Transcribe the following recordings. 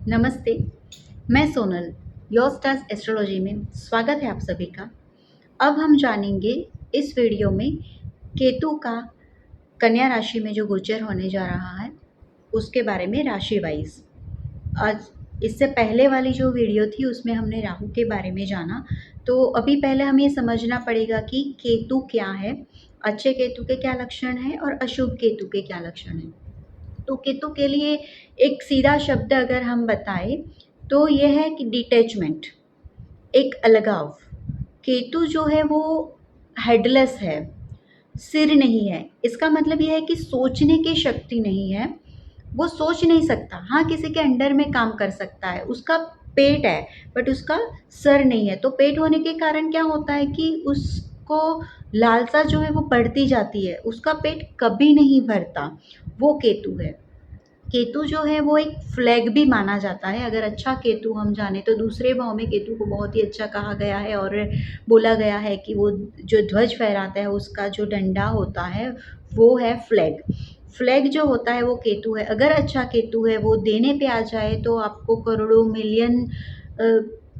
नमस्ते, मैं Sonal, your stars astrology में स्वागत है आप सभी का। अब हम जानेंगे इस वीडियो में केतु का कन्या राशि में जो गोचर होने जा रहा है, उसके बारे में राशि वाइज। आज इससे पहले वाली जो वीडियो थी उसमें हमने राहु के बारे में जाना, तो अभी पहले हमें ये समझना पड़ेगा कि केतु क्या है, अच्छे केतु के क्या लक्षण हैं और अशुभ केतु के क्या लक्षण हैं। तो केतु के लिए एक सीधा शब्द अगर हम बताएं तो ये है कि डिटैचमेंट, एक अलगाव। केतु जो है वो हेडलेस है, सिर नहीं है। इसका मतलब ये है कि सोचने की शक्ति नहीं है, वो सोच नहीं सकता। हाँ, किसी के अंडर में काम कर सकता है, उसका पेट है बट उसका सर नहीं है। तो पेट होने के कारण क्या होता है कि उसको लालसा जो है वो बढ़ती जाती है, उसका पेट कभी नहीं भरता। वो केतु है। केतु जो है वो एक फ्लैग भी माना जाता है। अगर अच्छा केतु हम जाने तो दूसरे भाव में केतु को बहुत ही अच्छा कहा गया है और बोला गया है कि वो जो ध्वज फहराता है उसका जो डंडा होता है वो है फ्लैग। फ्लैग जो होता है वो केतु है। अगर अच्छा केतु है, वो देने पे आ जाए तो आपको करोड़ों मिलियन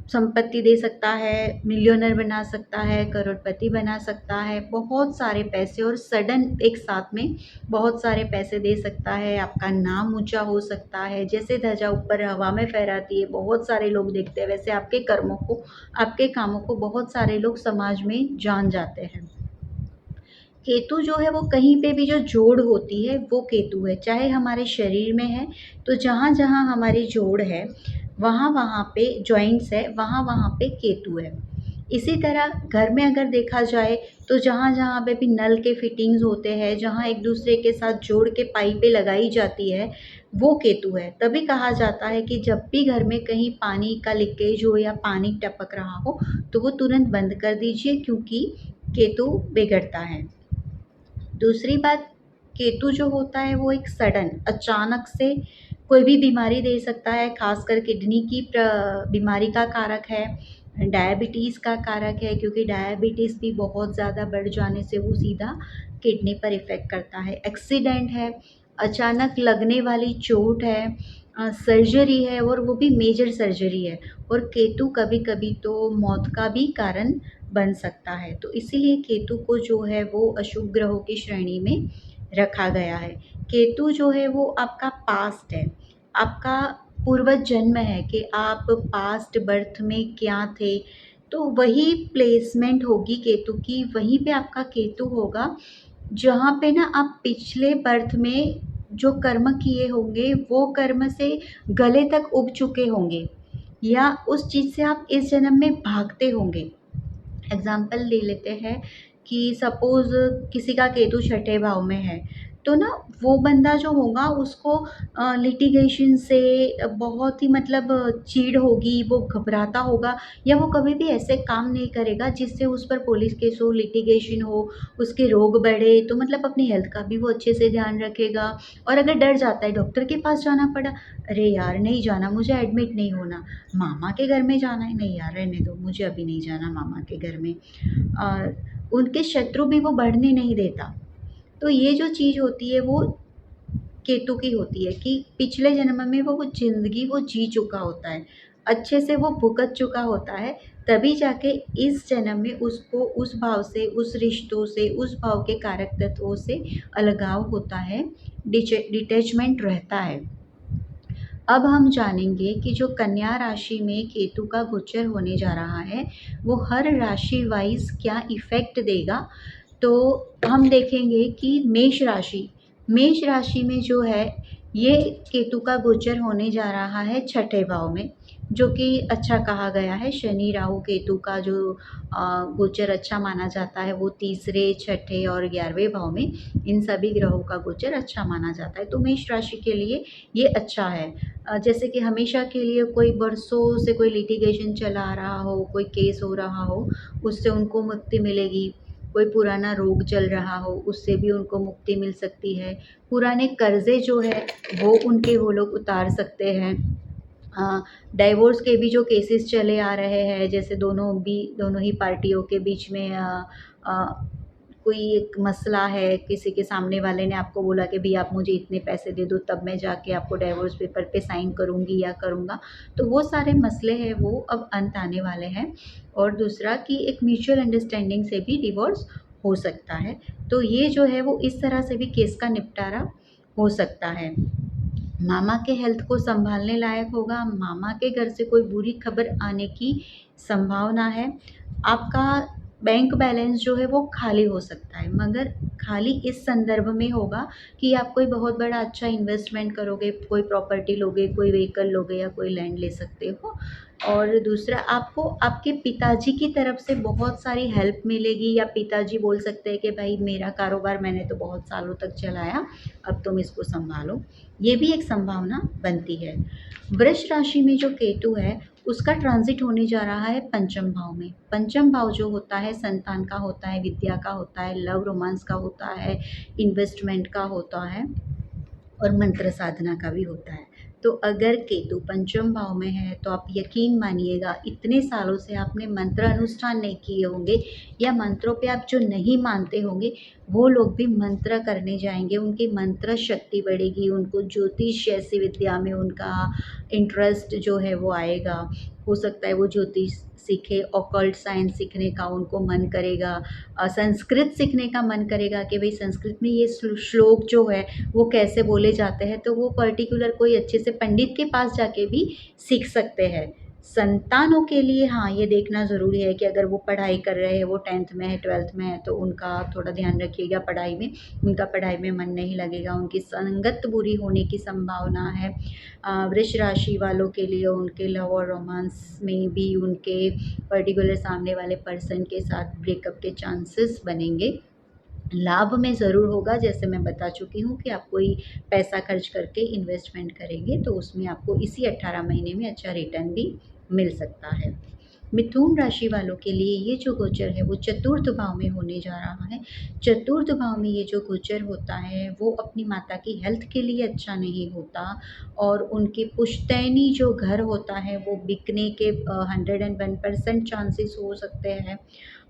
संपत्ति दे सकता है, मिलियनर बना सकता है, करोड़पति बना सकता है, बहुत सारे पैसे और सडन एक साथ में बहुत सारे पैसे दे सकता है। आपका नाम ऊंचा हो सकता है, जैसे ध्वजा ऊपर हवा में फहराती है बहुत सारे लोग देखते हैं, वैसे आपके कर्मों को, आपके कामों को बहुत सारे लोग समाज में जान जाते हैं। केतु जो है वो कहीं पे भी जो जोड़ होती है वो केतु है। चाहे हमारे शरीर में है तो जहाँ जहाँ हमारी जोड़ है वहाँ वहाँ पे जॉइंट्स है, वहाँ वहाँ पे केतु है। इसी तरह घर में अगर देखा जाए तो जहाँ जहाँ पे भी नल के फिटिंग्स होते हैं, जहाँ एक दूसरे के साथ जोड़ के पाइपें लगाई जाती है, वो केतु है। तभी कहा जाता है कि जब भी घर में कहीं पानी का लीकेज हो या पानी टपक रहा हो तो वो तुरंत बंद कर दीजिए, क्योंकि केतु बिगड़ता है। दूसरी बात, केतु जो होता है वो एक सडन अचानक से कोई भी बीमारी दे सकता है, खासकर किडनी की बीमारी का कारक है, डायबिटीज़ का कारक है, क्योंकि डायबिटीज़ भी बहुत ज़्यादा बढ़ जाने से वो सीधा किडनी पर इफ़ेक्ट करता है। एक्सीडेंट है, अचानक लगने वाली चोट है, सर्जरी है और वो भी मेजर सर्जरी है। और केतु कभी कभी तो मौत का भी कारण बन सकता है। तो इसीलिए केतु को जो है वो अशुभ ग्रहों की श्रेणी में रखा गया है। केतु जो है वो आपका पास्ट है, आपका पूर्वज जन्म है कि आप पास्ट बर्थ में क्या थे। तो वही प्लेसमेंट होगी केतु की, वहीं पे आपका केतु होगा जहाँ पे ना आप पिछले बर्थ में जो कर्म किए होंगे वो कर्म से गले तक उग चुके होंगे, या उस चीज़ से आप इस जन्म में भागते होंगे। एग्जाम्पल ले लेते हैं कि सपोज़ किसी का केतु छठे भाव में है, तो ना वो बंदा जो होगा उसको लिटिगेशन से बहुत ही मतलब चीड़ होगी, वो घबराता होगा, या वो कभी भी ऐसे काम नहीं करेगा जिससे उस पर पुलिस केस हो, लिटिगेशन हो, उसके रोग बढ़े। तो मतलब अपनी हेल्थ का भी वो अच्छे से ध्यान रखेगा। और अगर डर जाता है, डॉक्टर के पास जाना पड़ा, अरे यार नहीं जाना, मुझे एडमिट नहीं होना, मामा के घर में जाना है, नहीं यार रहने दो, मुझे अभी नहीं जाना मामा के घर में। उनके शत्रु भी वो बढ़ने नहीं देता। तो ये जो चीज़ होती है वो केतु की होती है कि पिछले जन्म में वो ज़िंदगी वो जी चुका होता है, अच्छे से वो भुगत चुका होता है, तभी जाके इस जन्म में उसको उस भाव से, उस रिश्तों से, उस भाव के कारक तत्वों से अलगाव होता है, डिटैचमेंट रहता है। अब हम जानेंगे कि जो कन्या राशि में केतु का गोचर होने जा रहा है वो हर राशि वाइज क्या इफ़ेक्ट देगा। तो हम देखेंगे कि मेष राशि में जो है ये केतु का गोचर होने जा रहा है छठे भाव में, जो कि अच्छा कहा गया है। शनि राहु केतु का जो गोचर अच्छा माना जाता है वो तीसरे, छठे और 11वें भाव में इन सभी ग्रहों का गोचर अच्छा माना जाता है। तो मेष राशि के लिए ये अच्छा है। जैसे कि हमेशा के लिए कोई बरसों से कोई लिटिगेशन चला आ रहा हो, कोई केस हो रहा हो, उससे उनको मुक्ति मिलेगी। कोई पुराना रोग चल रहा हो उससे भी उनको मुक्ति मिल सकती है। पुराने कर्जे जो है वो लोग उतार सकते हैं। डाइवोर्स के भी जो केसेस चले आ रहे हैं, जैसे दोनों ही पार्टियों के बीच में कोई एक मसला है, किसी के सामने वाले ने आपको बोला कि भई आप मुझे इतने पैसे दे दो तब मैं जाके आपको डाइवोर्स पेपर पे साइन करूँगी या करूँगा। तो वो सारे मसले हैं वो अब अंत आने वाले हैं। और दूसरा कि एक म्यूचुअल अंडरस्टैंडिंग से भी डिवोर्स हो सकता है। तो ये जो है वो इस तरह से भी केस का निपटारा हो सकता है। मामा के हेल्थ को संभालने लायक होगा, मामा के घर से कोई बुरी खबर आने की संभावना है। आपका बैंक बैलेंस जो है वो खाली हो सकता है, मगर खाली इस संदर्भ में होगा कि आप कोई बहुत बड़ा अच्छा इन्वेस्टमेंट करोगे, कोई प्रॉपर्टी लोगे, कोई व्हीकल लोगे या कोई लैंड ले सकते हो। और दूसरा, आपको आपके पिताजी की तरफ से बहुत सारी हेल्प मिलेगी, या पिताजी बोल सकते हैं कि भाई मेरा कारोबार मैंने तो बहुत सालों तक चलाया, अब तुम इसको संभालो। ये भी एक संभावना बनती है। वृष राशि में जो केतु है उसका ट्रांजिट होने जा रहा है पंचम भाव में। पंचम भाव जो होता है संतान का होता है, विद्या का होता है, लव रोमांस का होता है, इन्वेस्टमेंट का होता है और मंत्र साधना का भी होता है। तो अगर केतु पंचम भाव में है तो आप यकीन मानिएगा, इतने सालों से आपने मंत्र अनुष्ठान नहीं किए होंगे या मंत्रों पे आप जो नहीं मानते होंगे, वो लोग भी मंत्र करने जाएंगे, उनकी मंत्र शक्ति बढ़ेगी, उनको ज्योतिष जैसी विद्या में उनका इंटरेस्ट जो है वो आएगा। हो सकता है वो ज्योतिष सीखे, ऑकल्ट साइंस सीखने का उनको मन करेगा, संस्कृत सीखने का मन करेगा कि भाई संस्कृत में ये श्लोक जो है वो कैसे बोले जाते हैं, तो वो पर्टिकुलर कोई अच्छे से पंडित के पास जाके भी सीख सकते हैं। संतानों के लिए हाँ, ये देखना ज़रूरी है कि अगर वो पढ़ाई कर रहे हैं, वो 10th में है, 12th में है, तो उनका थोड़ा ध्यान रखिएगा पढ़ाई में। उनका पढ़ाई में मन नहीं लगेगा, उनकी संगत बुरी होने की संभावना है। वृष राशि वालों के लिए उनके लव और रोमांस में भी उनके पर्टिकुलर सामने वाले पर्सन के साथ ब्रेकअप के चांसेस बनेंगे। लाभ में ज़रूर होगा, जैसे मैं बता चुकी हूँ कि आप कोई पैसा खर्च करके इन्वेस्टमेंट करेंगे तो उसमें आपको इसी 18 महीने में अच्छा रिटर्न भी मिल सकता है। मिथुन राशि वालों के लिए ये जो गोचर है वो चतुर्थ भाव में होने जा रहा है। चतुर्थ भाव में ये जो गोचर होता है वो अपनी माता की हेल्थ के लिए अच्छा नहीं होता, और उनके पुश्तैनी जो घर होता है वो बिकने के 101% चांसेस हो सकते हैं।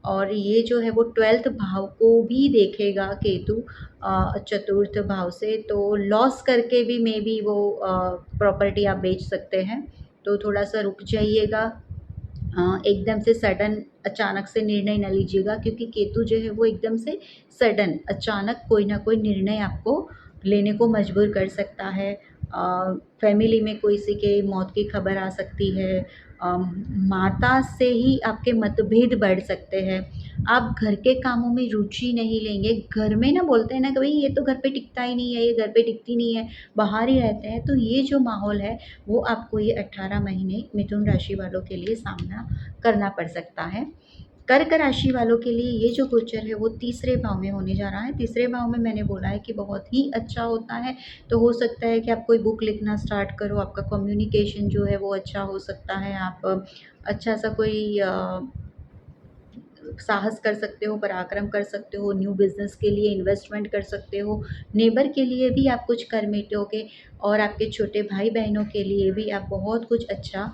और ये जो है वो 12th भाव को भी देखेगा केतु चतुर्थ भाव से, तो लॉस करके भी मे बी वो प्रॉपर्टी आप बेच सकते हैं। तो थोड़ा सा रुक जाइएगा, एकदम से सडन अचानक से निर्णय ना लीजिएगा, क्योंकि केतु जो है वो एकदम से सडन अचानक कोई ना कोई निर्णय आपको लेने को मजबूर कर सकता है। फैमिली में कोई सी के मौत की खबर आ सकती है, माता से ही आपके मतभेद बढ़ सकते हैं, आप घर के कामों में रुचि नहीं लेंगे। घर में ना बोलते हैं ना कि भाई ये तो घर पे टिकता ही नहीं है, ये घर पे टिकती नहीं है, बाहर ही रहते हैं, तो ये जो माहौल है वो आपको ये 18 महीने मिथुन राशि वालों के लिए सामना करना पड़ सकता है। कर्क राशि वालों के लिए ये जो गोचर है वो तीसरे भाव में होने जा रहा है। तीसरे भाव में मैंने बोला है कि बहुत ही अच्छा होता है, तो हो सकता है कि आप कोई बुक लिखना स्टार्ट करो, आपका कम्युनिकेशन जो है वो अच्छा हो सकता है, आप अच्छा सा कोई साहस कर सकते हो, पराक्रम कर सकते हो, न्यू बिज़नेस के लिए इन्वेस्टमेंट कर सकते हो, नेबर के लिए भी आप कुछ कर बैठोगे, और आपके छोटे भाई बहनों के लिए भी आप बहुत कुछ अच्छा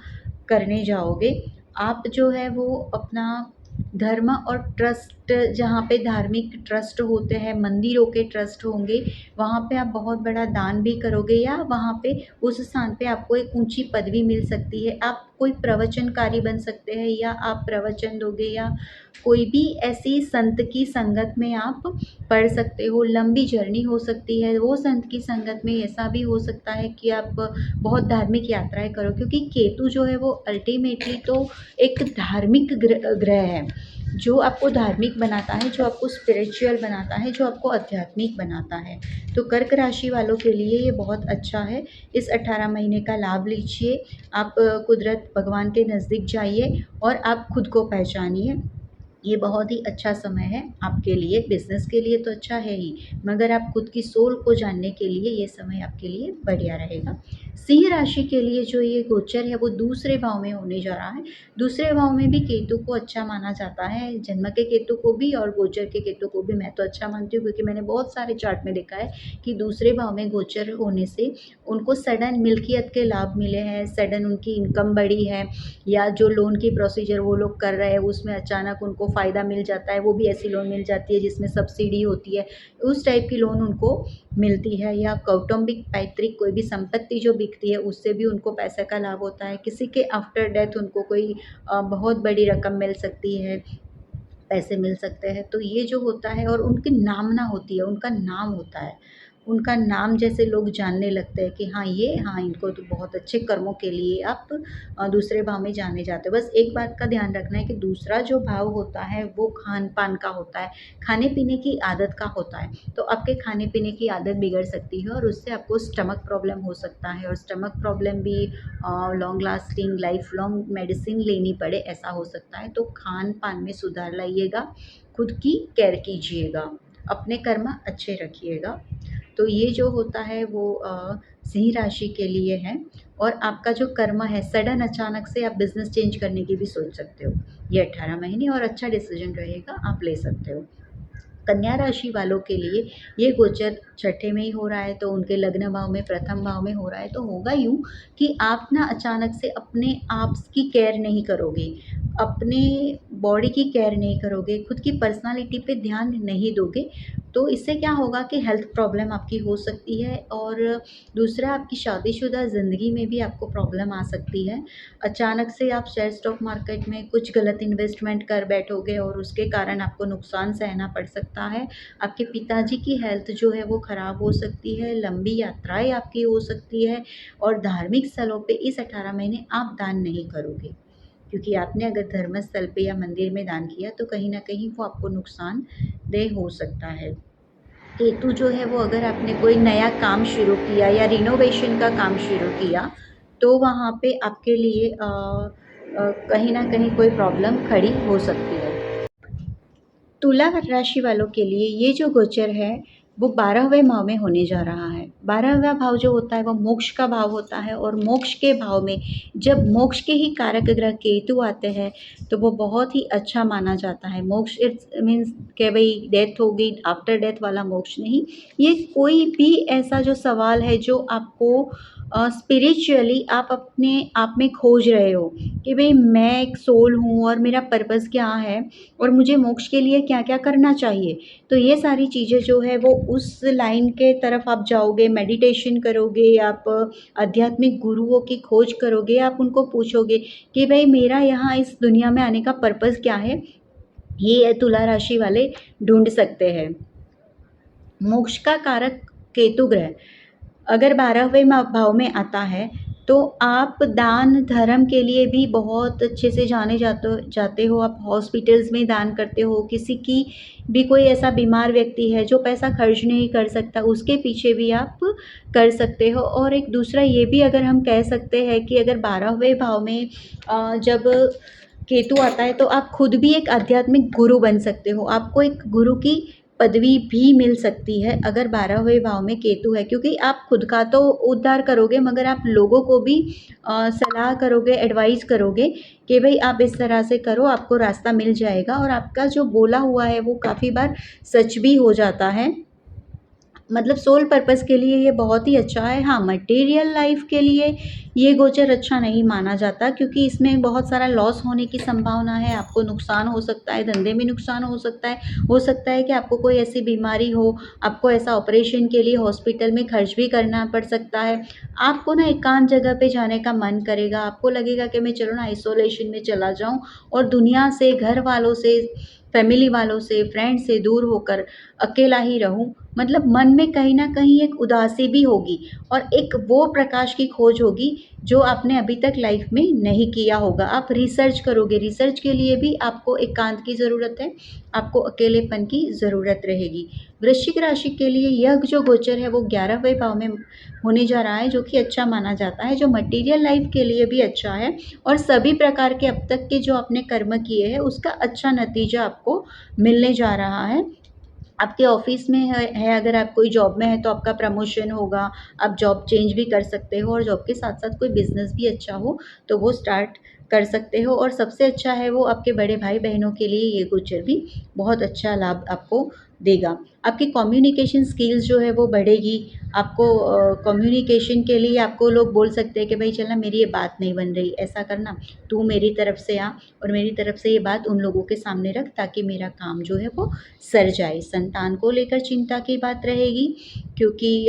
करने जाओगे। आप जो है वो अपना धर्म और ट्रस्ट, जहाँ पे धार्मिक ट्रस्ट होते हैं, मंदिरों के ट्रस्ट होंगे, वहाँ पे आप बहुत बड़ा दान भी करोगे, या वहाँ पे उस स्थान पे आपको एक ऊंची पदवी मिल सकती है। आप कोई प्रवचनकारी बन सकते हैं, या आप प्रवचन दोगे, या कोई भी ऐसी संत की संगत में आप पढ़ सकते हो। लंबी जर्नी हो सकती है, वो संत की संगत में ऐसा भी हो सकता है कि आप बहुत धार्मिक यात्राएं करो, क्योंकि केतु जो है वो अल्टीमेटली तो एक धार्मिक ग्रह है, जो आपको धार्मिक बनाता है, जो आपको स्पिरिचुअल बनाता है, जो आपको आध्यात्मिक बनाता है। तो कर्क राशि वालों के लिए ये बहुत अच्छा है, इस 18 महीने का लाभ लीजिए। आप कुदरत भगवान के नज़दीक जाइए और आप खुद को पहचानिए। ये बहुत ही अच्छा समय है आपके लिए, बिज़नेस के लिए तो अच्छा है ही, मगर आप खुद की सोल को जानने के लिए ये समय आपके लिए बढ़िया रहेगा। सिंह राशि के लिए जो ये गोचर है वो दूसरे भाव में होने जा रहा है। दूसरे भाव में भी केतु को अच्छा माना जाता है, जन्म के केतु को भी और गोचर के केतु को भी मैं तो अच्छा मानती हूँ, क्योंकि मैंने बहुत सारे चार्ट में देखा है कि दूसरे भाव में गोचर होने से उनको सडन मिल्कियत के लाभ मिले हैं, सडन उनकी इनकम बढ़ी है, या जो लोन की प्रोसीजर वो लोग कर रहे हैं उसमें अचानक उनको फ़ायदा मिल जाता है, वो भी ऐसी लोन मिल जाती है जिसमें सब्सिडी होती है, उस टाइप की लोन उनको मिलती है। या कौटुंबिक पैतृक कोई भी संपत्ति जो बिकती है उससे भी उनको पैसे का लाभ होता है। किसी के आफ्टर डेथ उनको कोई बहुत बड़ी रकम मिल सकती है, पैसे मिल सकते हैं। तो ये जो होता है, और उनकी नामना होती है, उनका नाम होता है, उनका नाम जैसे लोग जानने लगते हैं कि हाँ ये, हाँ इनको तो बहुत अच्छे कर्मों के लिए आप दूसरे भाव में जाने जाते हो। बस एक बात का ध्यान रखना है कि दूसरा जो भाव होता है वो खान पान का होता है, खाने पीने की आदत का होता है। तो आपके खाने पीने की आदत बिगड़ सकती है और उससे आपको स्टमक प्रॉब्लम हो सकता है, और स्टमक प्रॉब्लम भी long lasting life long medicine लेनी पड़े, ऐसा हो सकता है। तो खान पान में सुधार लाइएगा, खुद की केयर कीजिएगा, अपने कर्म अच्छे रखिएगा। तो ये जो होता है वो सिंह राशि के लिए है। और आपका जो कर्म है, सडन अचानक से आप बिज़नेस चेंज करने की भी सोच सकते हो। ये 18 महीने और अच्छा डिसीजन रहेगा, आप ले सकते हो। कन्या राशि वालों के लिए ये गोचर छठे में ही हो रहा है, तो उनके लग्न भाव में, प्रथम भाव में हो रहा है। तो होगा यूँ कि आप ना अचानक से अपने आप की केयर नहीं करोगे, अपने बॉडी की केयर नहीं करोगे, खुद की पर्सनालिटी पे ध्यान नहीं दोगे। तो इससे क्या होगा कि हेल्थ प्रॉब्लम आपकी हो सकती है, और दूसरा आपकी शादीशुदा ज़िंदगी में भी आपको प्रॉब्लम आ सकती है। अचानक से आप शेयर स्टॉक मार्केट में कुछ गलत इन्वेस्टमेंट कर बैठोगे और उसके कारण आपको नुकसान सहना पड़ सकता है। आपके पिताजी की हेल्थ जो है वो ख़राब हो सकती है, लंबी यात्राएँ आपकी हो सकती है, और धार्मिक स्थलों पे इस 18 महीने आप दान नहीं करोगे, क्योंकि आपने अगर धर्मस्थल पे या मंदिर में दान किया तो कहीं न कहीं वो आपको नुकसानदेह हो सकता है। केतु जो है वो, अगर आपने कोई नया काम शुरू किया या रिनोवेशन का काम शुरू किया, तो वहाँ पे आपके लिए कहीं न कहीं कोई प्रॉब्लम खड़ी हो सकती है। तुला राशि वालों के लिए ये जो गोचर है वो 12वें भाव में होने जा रहा है। 12वां भाव जो होता है वो मोक्ष का भाव होता है, और मोक्ष के भाव में जब मोक्ष के ही कारक ग्रह केतु आते हैं तो वो बहुत ही अच्छा माना जाता है। मोक्ष इट्स मीन्स कि भाई डेथ हो गई, आफ्टर डेथ वाला मोक्ष नहीं। ये कोई भी ऐसा जो सवाल है जो आपको स्पिरिचुअली आप अपने आप में खोज रहे हो कि भाई मैं एक सोल हूँ और मेरा पर्पस क्या है, और मुझे मोक्ष के लिए क्या-क्या करना चाहिए। तो ये सारी चीज़ें जो है वो उस लाइन के तरफ आप जाओगे, मेडिटेशन करोगे, आप आध्यात्मिक गुरुओं की खोज करोगे, आप उनको पूछोगे कि भई मेरा यहाँ इस दुनिया में आने का पर्पस क्या है? ये तुला राशि वाले ढूँढ सकते हैं। मोक्ष का कारक केतु ग्रह अगर 12वें भाव में आता है तो आप दान धर्म के लिए भी बहुत अच्छे से जाने जाते हो। आप हॉस्पिटल्स में दान करते हो, किसी की भी कोई ऐसा बीमार व्यक्ति है जो पैसा खर्च नहीं कर सकता, उसके पीछे भी आप कर सकते हो। और एक दूसरा ये भी अगर हम कह सकते हैं कि अगर 12वें भाव में जब केतु आता है तो आप खुद भी एक आध्यात्मिक गुरु बन सकते हो। आपको एक गुरु की पदवी भी मिल सकती है अगर 12वें भाव में केतु है, क्योंकि आप खुद का तो उद्धार करोगे मगर आप लोगों को भी सलाह करोगे, एडवाइस करोगे कि भाई आप इस तरह से करो, आपको रास्ता मिल जाएगा। और आपका जो बोला हुआ है वो काफ़ी बार सच भी हो जाता है। मतलब सोल पर्पस के लिए ये बहुत ही अच्छा है। हाँ, मटेरियल लाइफ के लिए ये गोचर अच्छा नहीं माना जाता, क्योंकि इसमें बहुत सारा लॉस होने की संभावना है। आपको नुकसान हो सकता है, धंधे में नुकसान हो सकता है कि आपको कोई ऐसी बीमारी हो, आपको ऐसा ऑपरेशन के लिए हॉस्पिटल में खर्च भी करना पड़ सकता है। आपको ना एकांत जगह पे जाने का मन करेगा, आपको लगेगा कि मैं चलो ना आइसोलेशन में चला जाऊँ और दुनिया से, घर वालों से, फैमिली वालों से, फ्रेंड से दूर होकर अकेला ही रहूँ। मतलब मन में कहीं न कहीं एक उदासी भी होगी, और एक वो प्रकाश की खोज होगी जो आपने अभी तक लाइफ में नहीं किया होगा। आप रिसर्च करोगे, रिसर्च के लिए भी आपको एकांत की ज़रूरत है, आपको अकेलेपन की ज़रूरत रहेगी। वृश्चिक राशि के लिए यह जो गोचर है वो 11वें भाव में होने जा रहा है, जो कि अच्छा माना जाता है, जो मटीरियल लाइफ के लिए भी अच्छा है, और सभी प्रकार के अब तक के जो आपने कर्म किए हैं उसका अच्छा नतीजा आपको मिलने जा रहा है। आपके ऑफिस में है अगर आप कोई जॉब में है तो आपका प्रमोशन होगा, आप जॉब चेंज भी कर सकते हो, और जॉब के साथ-साथ कोई बिज़नेस भी अच्छा हो तो वो स्टार्ट कर सकते हो। और सबसे अच्छा है वो आपके बड़े भाई-बहनों के लिए ये गोचर भी बहुत अच्छा लाभ आपको देगा। आपकी कम्युनिकेशन स्किल्स जो है वो बढ़ेगी, आपको कम्युनिकेशन के लिए आपको लोग बोल सकते हैं कि भाई चलना मेरी ये बात नहीं बन रही, ऐसा करना, तू मेरी तरफ से आ और मेरी तरफ से ये बात उन लोगों के सामने रख ताकि मेरा काम जो है वो सर जाए। संतान को लेकर चिंता की बात रहेगी, क्योंकि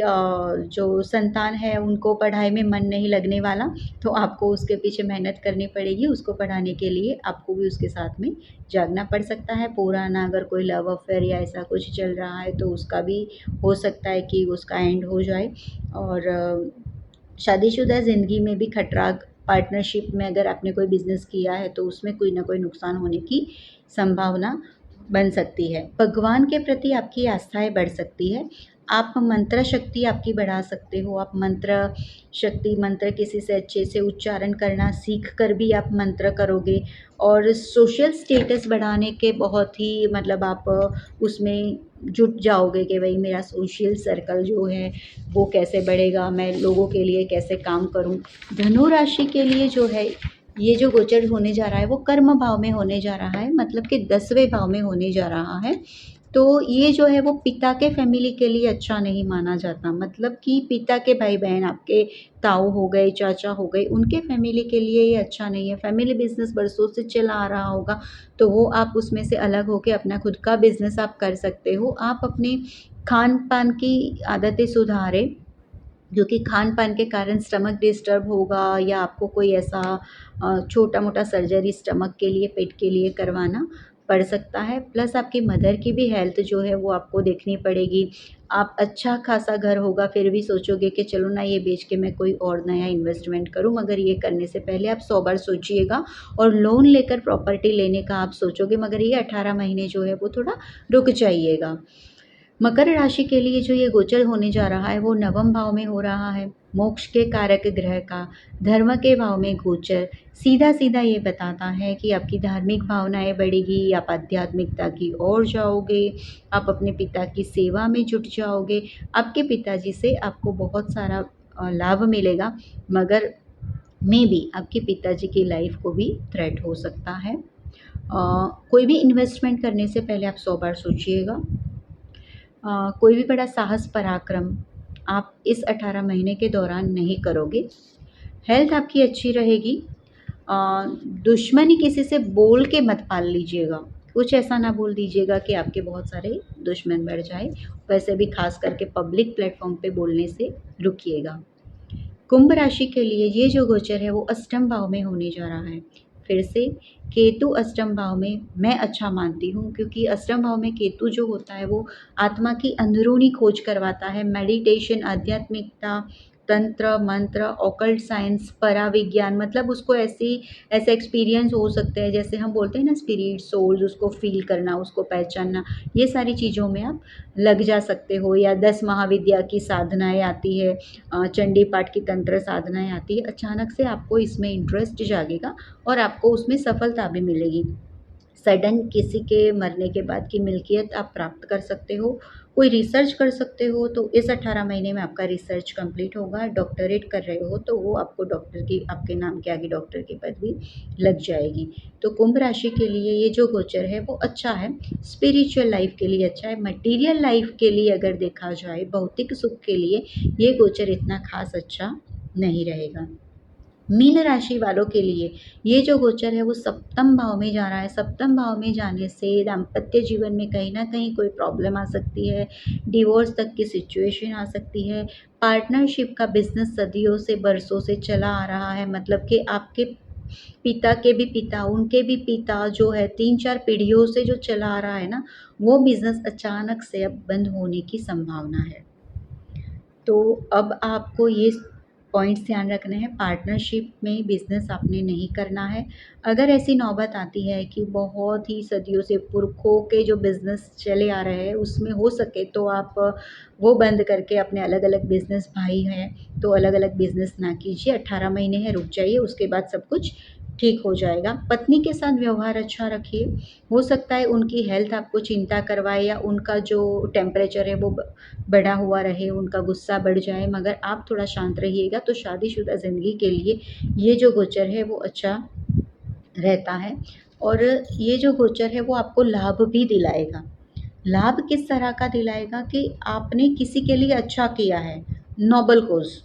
जो संतान है उनको पढ़ाई में मन नहीं लगने वाला, तो आपको उसके पीछे मेहनत करनी पड़ेगी। उसको पढ़ाने के लिए आपको भी उसके साथ में जागना पड़ सकता है। पुराना अगर कोई लव अफेयर या ऐसा कुछ चल रहा है तो उसका भी हो सकता है कि उसका एंड हो जाए। और शादीशुदा ज़िंदगी में भी खटरा, पार्टनरशिप में अगर आपने कोई बिज़नेस किया है तो उसमें कोई ना कोई नुकसान होने की संभावना बन सकती है। भगवान के प्रति आपकी आस्थाएँ बढ़ सकती है। आप मंत्र शक्ति आपकी बढ़ा सकते हो। आप मंत्र शक्ति, मंत्र किसी से अच्छे से उच्चारण करना सीख कर भी आप मंत्र करोगे और सोशल स्टेटस बढ़ाने के बहुत ही मतलब आप उसमें जुट जाओगे कि भाई मेरा सोशल सर्कल जो है वो कैसे बढ़ेगा, मैं लोगों के लिए कैसे काम करूं। धनु राशि के लिए जो है ये जो गोचर होने जा रहा है वो कर्म भाव में होने जा रहा है, मतलब कि 10वें भाव में होने जा रहा है। तो ये जो है वो पिता के फैमिली के लिए अच्छा नहीं माना जाता, मतलब कि पिता के भाई बहन, आपके ताऊ हो गए, चाचा हो गए, उनके फैमिली के लिए ये अच्छा नहीं है। फैमिली बिजनेस बरसों से चला आ रहा होगा तो वो आप उसमें से अलग होकर अपना खुद का बिजनेस आप कर सकते हो। आप अपने खान पान की आदतें सुधारें, क्योंकि खान-पान के कारण स्टमक डिस्टर्ब होगा या आपको कोई ऐसा छोटा-मोटा सर्जरी स्टमक के लिए, पेट के लिए करवाना पड़ सकता है। प्लस आपकी मदर की भी हेल्थ जो है वो आपको देखनी पड़ेगी। आप अच्छा खासा घर होगा फिर भी सोचोगे कि चलो ना ये बेच के मैं कोई और नया इन्वेस्टमेंट करूँ, मगर ये करने से पहले आप 100 बार सोचिएगा और लोन लेकर प्रॉपर्टी लेने का आप सोचोगे, मगर ये 18 महीने जो है वो थोड़ा रुक जाइएगा। मकर राशि के लिए जो ये गोचर होने जा रहा है वो नवम भाव में हो रहा है। मोक्ष के कारक ग्रह का धर्म के भाव में गोचर सीधा सीधा ये बताता है कि आपकी धार्मिक भावनाएं बढ़ेगी, आप आध्यात्मिकता की ओर जाओगे, आप अपने पिता की सेवा में जुट जाओगे। आपके पिताजी से आपको बहुत सारा लाभ मिलेगा, मगर मे बी आपके पिताजी की लाइफ को भी थ्रेट हो सकता है। कोई भी इन्वेस्टमेंट करने से पहले आप 100 बार सोचिएगा। कोई भी बड़ा साहस पराक्रम आप इस 18 महीने के दौरान नहीं करोगे। हेल्थ आपकी अच्छी रहेगी। अ, दुश्मनी किसी से बोल के मत पाल लीजिएगा। कुछ ऐसा ना बोल दीजिएगा कि आपके बहुत सारे दुश्मन बढ़ जाए। वैसे भी खास करके पब्लिक प्लेटफॉर्म पे बोलने से रुकिएगा। कुंभ राशि के लिए ये जो गोचर है वो अष्टम भाव में होने जा रहा है। फिर से केतु अष्टम भाव में मैं अच्छा मानती हूँ, क्योंकि अष्टम भाव में केतु जो होता है वो आत्मा की अंदरूनी खोज करवाता है। मेडिटेशन, आध्यात्मिकता, तंत्र मंत्र, ऑकल्ट साइंस, पराविज्ञान, मतलब उसको ऐसे एक्सपीरियंस हो सकते हैं जैसे हम बोलते हैं ना स्पिरिट, सोल्स, उसको फील करना, उसको पहचानना, ये सारी चीज़ों में आप लग जा सकते हो। या 10 महाविद्या की साधनाएँ आती है, चंडी पाठ की तंत्र साधनाएँ आती है। अचानक से आपको इसमें इंटरेस्ट जागेगा और आपको उसमें सफलता भी मिलेगी। सडन किसी के मरने के बाद की मिल्कियत आप प्राप्त कर सकते हो। कोई रिसर्च कर सकते हो तो इस 18 महीने में आपका रिसर्च कंप्लीट होगा। डॉक्टरेट कर रहे हो तो वो आपको डॉक्टर की, आपके नाम के आगे डॉक्टर की पदवी लग जाएगी। तो कुंभ राशि के लिए ये जो गोचर है वो अच्छा है। स्पिरिचुअल लाइफ के लिए अच्छा है। मटीरियल लाइफ के लिए अगर देखा जाए, भौतिक सुख के लिए ये गोचर इतना खास अच्छा नहीं रहेगा। मीन राशि वालों के लिए ये जो गोचर है वो सप्तम भाव में जा रहा है। सप्तम भाव में जाने से दाम्पत्य जीवन में कहीं ना कहीं कोई प्रॉब्लम आ सकती है, डिवोर्स तक की सिचुएशन आ सकती है। पार्टनरशिप का बिजनेस सदियों से, बरसों से चला आ रहा है, मतलब कि आपके पिता के भी पिता, उनके भी पिता जो है 3-4 पीढ़ियों से जो चला आ रहा है ना, वो बिजनेस अचानक से अब बंद होने की संभावना है। तो अब आपको ये पॉइंट्स ध्यान रखने हैं। पार्टनरशिप में बिज़नेस आपने नहीं करना है। अगर ऐसी नौबत आती है कि बहुत ही सदियों से पुरखों के जो बिज़नेस चले आ रहे हैं उसमें हो सके तो आप वो बंद करके अपने अलग-अलग बिज़नेस, भाई हैं तो अलग-अलग बिज़नेस ना कीजिए। 18 महीने हैं, रुक जाइए, उसके बाद सब कुछ ठीक हो जाएगा। पत्नी के साथ व्यवहार अच्छा रखिए। हो सकता है उनकी हेल्थ आपको चिंता करवाए या उनका जो टेम्परेचर है वो बढ़ा हुआ रहे, उनका गुस्सा बढ़ जाए, मगर आप थोड़ा शांत रहिएगा तो शादीशुदा ज़िंदगी के लिए ये जो गोचर है वो अच्छा रहता है। और ये जो गोचर है वो आपको लाभ भी दिलाएगा। लाभ किस तरह का दिलाएगा कि आपने किसी के लिए अच्छा किया है, नोबल कोज़,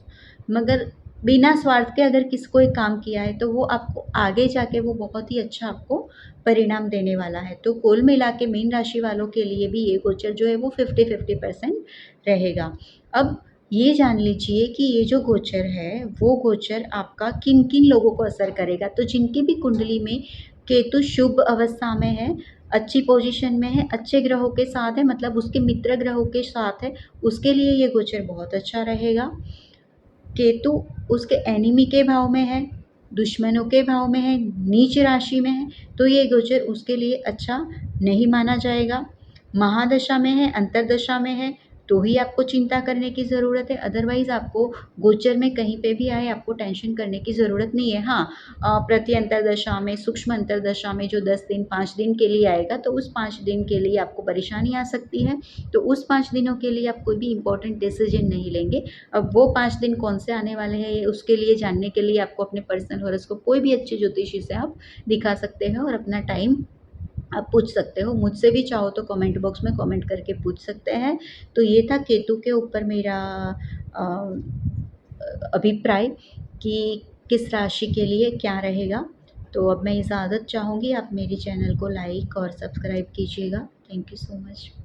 मगर बिना स्वार्थ के अगर किसी को एक काम किया है तो वो आपको आगे जाके वो बहुत ही अच्छा आपको परिणाम देने वाला है। तो कुल मिला के मीन राशि वालों के लिए भी ये गोचर जो है वो 50-50% रहेगा। अब ये जान लीजिए कि ये जो गोचर है, वो गोचर आपका किन-किन लोगों को असर करेगा। तो जिनकी भी कुंडली में केतु शुभ अवस्था में है, अच्छी पोज़ीशन में है, अच्छे ग्रहों के साथ है, मतलब उसके मित्र ग्रहों के साथ है, उसके लिए ये गोचर बहुत अच्छा रहेगा। केतु उसके एनिमी के भाव में है, दुश्मनों के भाव में है, नीच राशि में है, तो ये गोचर उसके लिए अच्छा नहीं माना जाएगा। महादशा में है, अंतर्दशा में है, तो ही आपको चिंता करने की ज़रूरत है, अदरवाइज़ आपको गोचर में कहीं पे भी आए आपको टेंशन करने की ज़रूरत नहीं है। हाँ, प्रति अंतर्दशा में, सूक्ष्म अंतर्दशा में जो 10 दिन, 5 दिन के लिए आएगा, तो उस 5 दिन के लिए आपको परेशानी आ सकती है। तो उस 5 दिनों के लिए आप कोई भी इम्पोर्टेंट डिसीज़न नहीं लेंगे। अब वो 5 दिन कौन से आने वाले हैं, ये उसके लिए जानने के लिए आपको अपने पर्सनल हॉरोस्कोप कोई भी अच्छे ज्योतिषी से आप दिखा सकते हो और अपना टाइम आप पूछ सकते हो। मुझसे भी चाहो तो कमेंट बॉक्स में कमेंट करके पूछ सकते हैं। तो ये था केतु के ऊपर मेरा अ, अभिप्राय कि किस राशि के लिए क्या रहेगा। तो अब मैं इजाज़त चाहूँगी, आप मेरे चैनल को लाइक और सब्सक्राइब कीजिएगा। Thank you so much.